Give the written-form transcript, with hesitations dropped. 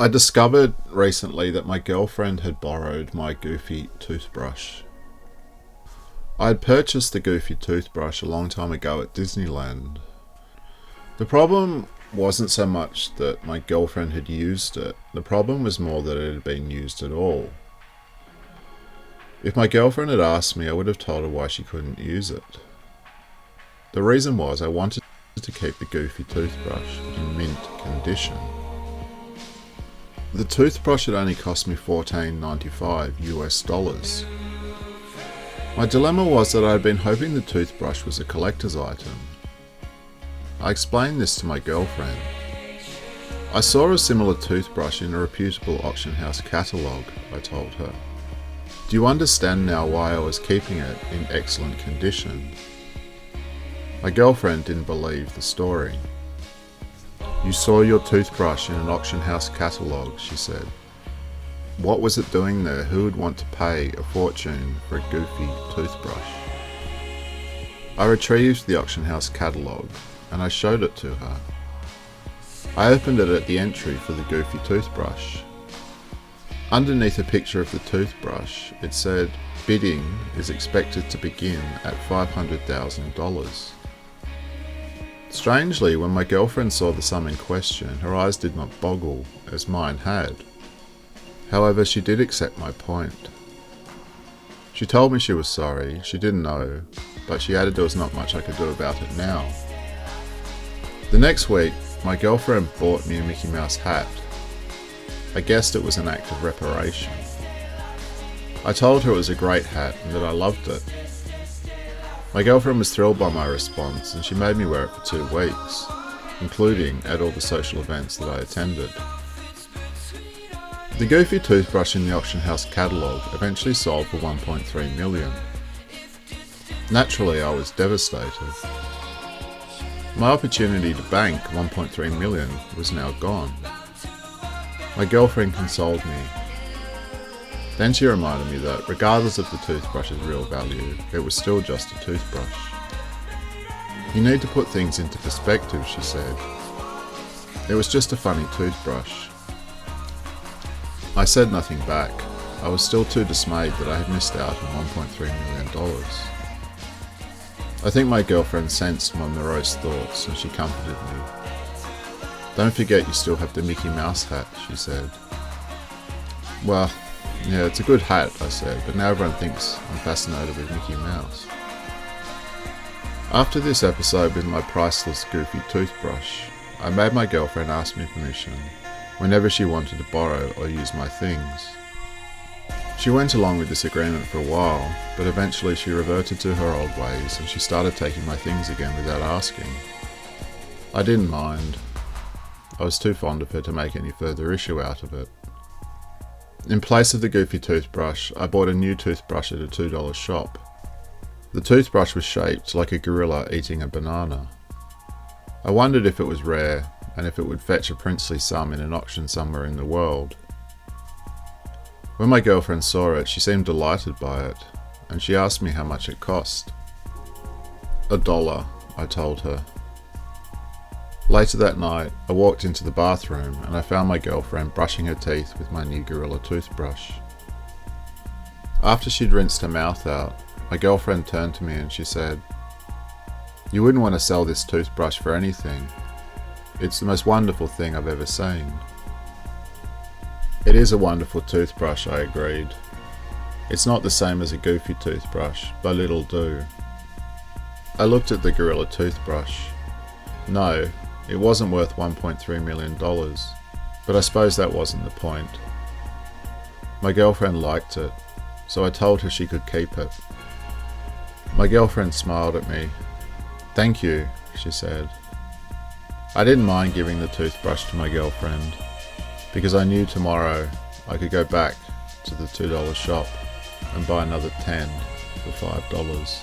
I discovered recently that my girlfriend had borrowed my Goofy toothbrush. I had purchased the Goofy toothbrush a long time ago at Disneyland. The problem wasn't so much that my girlfriend had used it, the problem was more that it had been used at all. If my girlfriend had asked me, I would have told her why she couldn't use it. The reason was I wanted to keep the Goofy toothbrush in mint condition. The toothbrush had only cost me $14.95 US. My dilemma was that I had been hoping the toothbrush was a collector's item. I explained this to my girlfriend. I saw a similar toothbrush in a reputable auction house catalogue, I told her. Do you understand now why I was keeping it in excellent condition? My girlfriend didn't believe the story. You saw your toothbrush in an auction house catalogue, she said. What was it doing there? Who would want to pay a fortune for a Goofy toothbrush? I retrieved the auction house catalogue and I showed it to her. I opened it at the entry for the Goofy toothbrush. Underneath a picture of the toothbrush, it said, bidding is expected to begin at $500,000. Strangely, when my girlfriend saw the sum in question, her eyes did not boggle, as mine had. However, she did accept my point. She told me she was sorry, she didn't know, but she added there was not much I could do about it now. The next week, my girlfriend bought me a Mickey Mouse hat. I guessed it was an act of reparation. I told her it was a great hat and that I loved it. My girlfriend was thrilled by my response and she made me wear it for 2 weeks, including at all the social events that I attended. The Goofy toothbrush in the auction house catalogue eventually sold for $1.3 million. Naturally, I was devastated. My opportunity to bank $1.3 million was now gone. My girlfriend consoled me. Then she reminded me that, regardless of the toothbrush's real value, it was still just a toothbrush. You need to put things into perspective, she said. It was just a funny toothbrush. I said nothing back. I was still too dismayed that I had missed out on $1.3 million. I think my girlfriend sensed my morose thoughts and she comforted me. Don't forget you still have the Mickey Mouse hat, she said. Well, yeah, it's a good hat, I said, but now everyone thinks I'm fascinated with Mickey Mouse. After this episode with my priceless Goofy toothbrush, I made my girlfriend ask me permission whenever she wanted to borrow or use my things. She went along with this agreement for a while, but eventually she reverted to her old ways and she started taking my things again without asking. I didn't mind. I was too fond of her to make any further issue out of it. In place of the Goofy toothbrush, I bought a new toothbrush at a $2 shop. The toothbrush was shaped like a gorilla eating a banana. I wondered if it was rare and if it would fetch a princely sum in an auction somewhere in the world. When my girlfriend saw it, she seemed delighted by it, and she asked me how much it cost. $1, I told her. Later that night, I walked into the bathroom and I found my girlfriend brushing her teeth with my new Gorilla toothbrush. After she'd rinsed her mouth out, my girlfriend turned to me and she said, "You wouldn't want to sell this toothbrush for anything. It's the most wonderful thing I've ever seen." It is a wonderful toothbrush, I agreed. It's not the same as a Goofy toothbrush, but it'll do. I looked at the Gorilla toothbrush. No, it wasn't worth $1.3 million, but I suppose that wasn't the point. My girlfriend liked it, so I told her she could keep it. My girlfriend smiled at me. "Thank you," she said. I didn't mind giving the toothbrush to my girlfriend, because I knew tomorrow I could go back to the $2 shop and buy another 10 for $5.